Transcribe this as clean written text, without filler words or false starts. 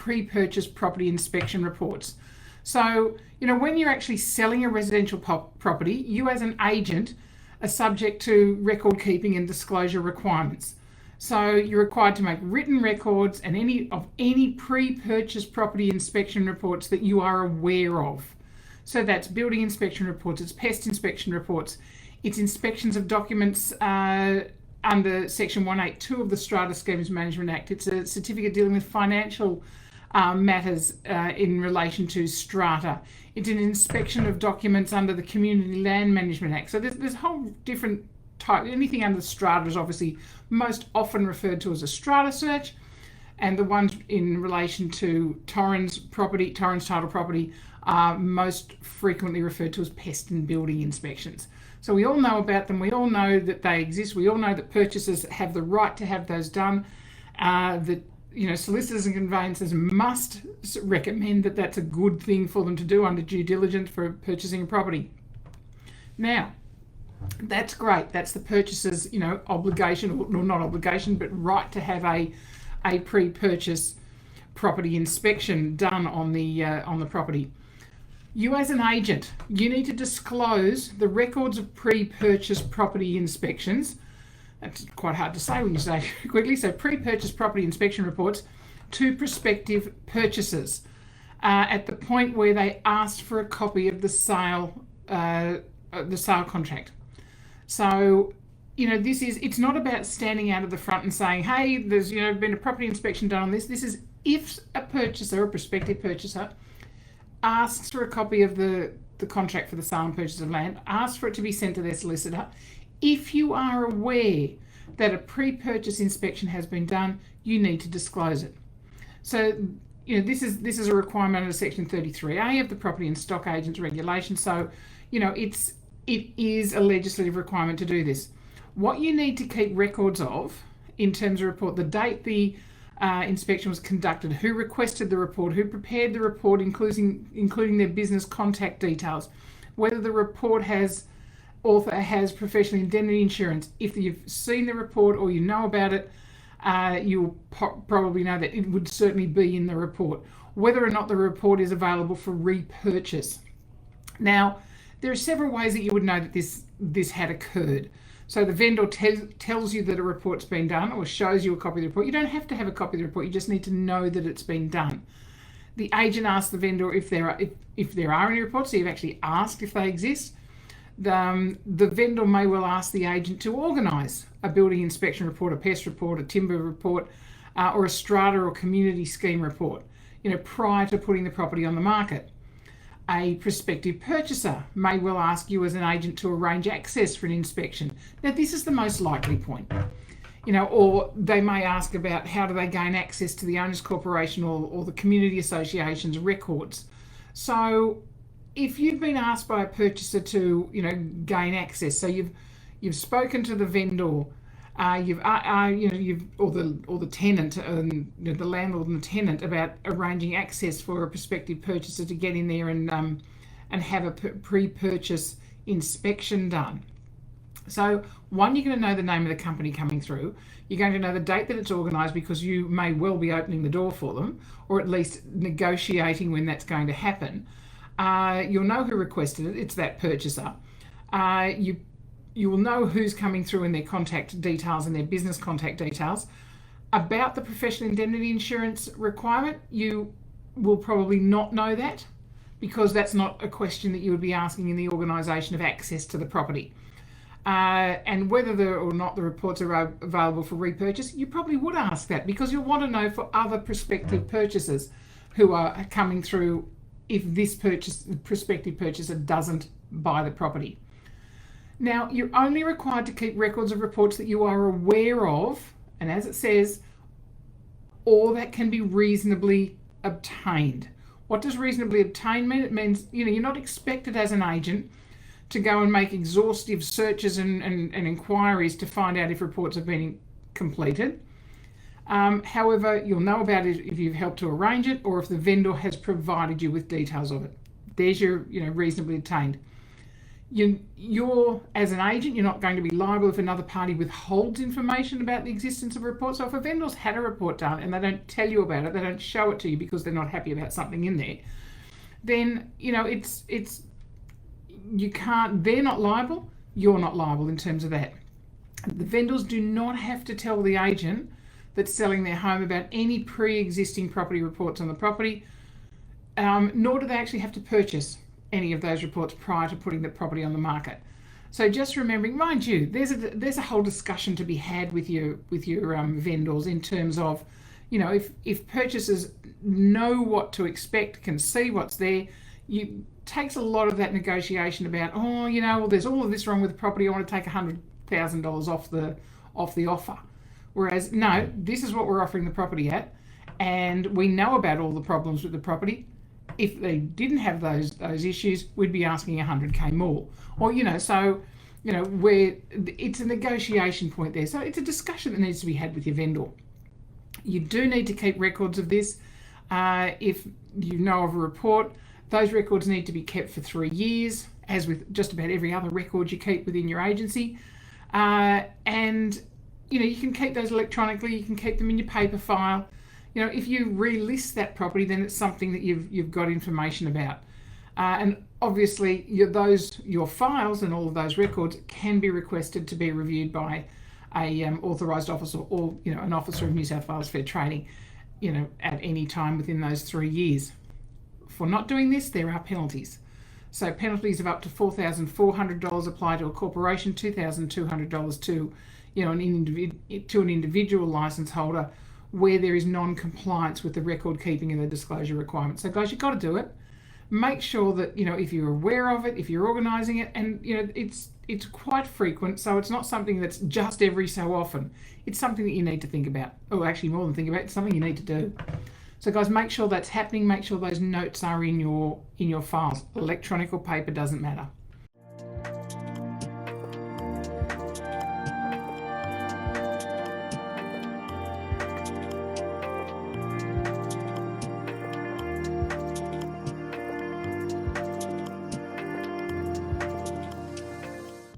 pre-purchase property inspection reports. So, when you're actually selling a residential property, you as an agent are subject to record keeping and disclosure requirements. So you're required to make written records and any pre-purchase property inspection reports that you are aware of. So that's building inspection reports, it's pest inspection reports, it's inspections of documents under Section 182 of the Strata Schemes Management Act. It's a certificate dealing with financial matters in relation to strata. It's an inspection of documents under the Community Land Management Act. So there's a whole different type. Anything under strata is obviously most often referred to as a strata search, and the ones in relation to Torrens title property are most frequently referred to as pest and building inspections. So we all know about them. We all know that they exist. We all know that purchasers have the right to have those done. That solicitors and conveyancers must recommend that that's a good thing for them to do under due diligence for purchasing a property. Now, that's great. That's the purchaser's, obligation, or not obligation, but right to have a pre-purchase property inspection done on the property. You as an agent, you need to disclose the records of pre-purchase property inspections. That's quite hard to say when you say it quickly. So pre-purchase property inspection reports to prospective purchasers at the point where they asked for a copy of the sale contract. So, it's not about standing out of the front and saying, hey, there's been a property inspection done on this. This is if a prospective purchaser, asks for a copy of the contract for the sale and purchase of land, asks for it to be sent to their solicitor. If you are aware that a pre-purchase inspection has been done, you need to disclose it. So, this is a requirement under Section 33A of the Property and Stock Agents Regulation. So, it is a legislative requirement to do this. What you need to keep records of in terms of report, the date the inspection was conducted, who requested the report, who prepared the report, including their business contact details, whether the report author has professional indemnity insurance. If you've seen the report or you know about it, you'll probably know that it would certainly be in the report. Whether or not the report is available for repurchase. Now, there are several ways that you would know that this had occurred. So the vendor tells you that a report's been done or shows you a copy of the report. You don't have to have a copy of the report. You just need to know that it's been done. The agent asks the vendor if there are any reports. So you've actually asked if they exist. The vendor may well ask the agent to organise a building inspection report, a pest report, a timber report, or a strata or community scheme report, prior to putting the property on the market. A prospective purchaser may well ask you as an agent to arrange access for an inspection. Now, this is the most likely point, or they may ask about how do they gain access to the owners' corporation or the community association's records. So, if you've been asked by a purchaser to, gain access, so you've spoken to the vendor, you've or the tenant, the landlord and the tenant about arranging access for a prospective purchaser to get in there and have a pre-purchase inspection done. So, one, you're going to know the name of the company coming through. You're going to know the date that it's organised because you may well be opening the door for them, or at least negotiating when that's going to happen. You'll know who requested it. It's that purchaser. You will know who's coming through in their contact details and their business contact details. About the professional indemnity insurance requirement, you will probably not know that because that's not a question that you would be asking in the organisation of access to the property. And whether or not the reports are available for repurchase, you probably would ask that because you'll want to know for other prospective purchasers who are coming through if this prospective purchaser doesn't buy the property. Now, you're only required to keep records of reports that you are aware of, and as it says, or that can be reasonably obtained. What does reasonably obtained mean? It means, you're not expected as an agent to go and make exhaustive searches and inquiries to find out if reports have been completed. However, you'll know about it if you've helped to arrange it or if the vendor has provided you with details of it. There's your, reasonably obtained. You're as an agent, you're not going to be liable if another party withholds information about the existence of a report. So if a vendor's had a report done and they don't tell you about it, they don't show it to you because they're not happy about something in there, then it's you can't. They're not liable. You're not liable in terms of that. The vendors do not have to tell the agent that's selling their home about any pre-existing property reports on the property, nor do they actually have to purchase any of those reports prior to putting the property on the market. So just remembering, mind you, there's a whole discussion to be had with your vendors in terms of, if purchasers know what to expect, can see what's there, takes a lot of that negotiation about, well, there's all of this wrong with the property, I want to take $100,000 off the offer. Whereas, no, this is what we're offering the property at, and we know about all the problems with the property. If they didn't have those issues, we'd be asking $100K more. Or, where it's a negotiation point there. So it's a discussion that needs to be had with your vendor. You do need to keep records of this. If you know of a report, those records need to be kept for 3 years, as with just about every other record you keep within your agency. And you can keep those electronically, you can keep them in your paper file. If you relist that property, then it's something that you've got information about. And obviously your files and all of those records can be requested to be reviewed by a authorised officer or an officer of New South Wales Fair Trading, at any time within those 3 years. For not doing this, there are penalties. So penalties of up to $4,400 apply to a corporation, $2,200 to an individual licence holder where there is non-compliance with the record keeping and the disclosure requirements. So guys, you've got to do it. Make sure that if you're aware of it, if you're organising it, and it's quite frequent, so it's not something that's just every so often. It's something that you need to think about, or actually more than think about. It's something you need to do. So guys, make sure that's happening. Make sure those notes are in your files. Electronic or paper, doesn't matter.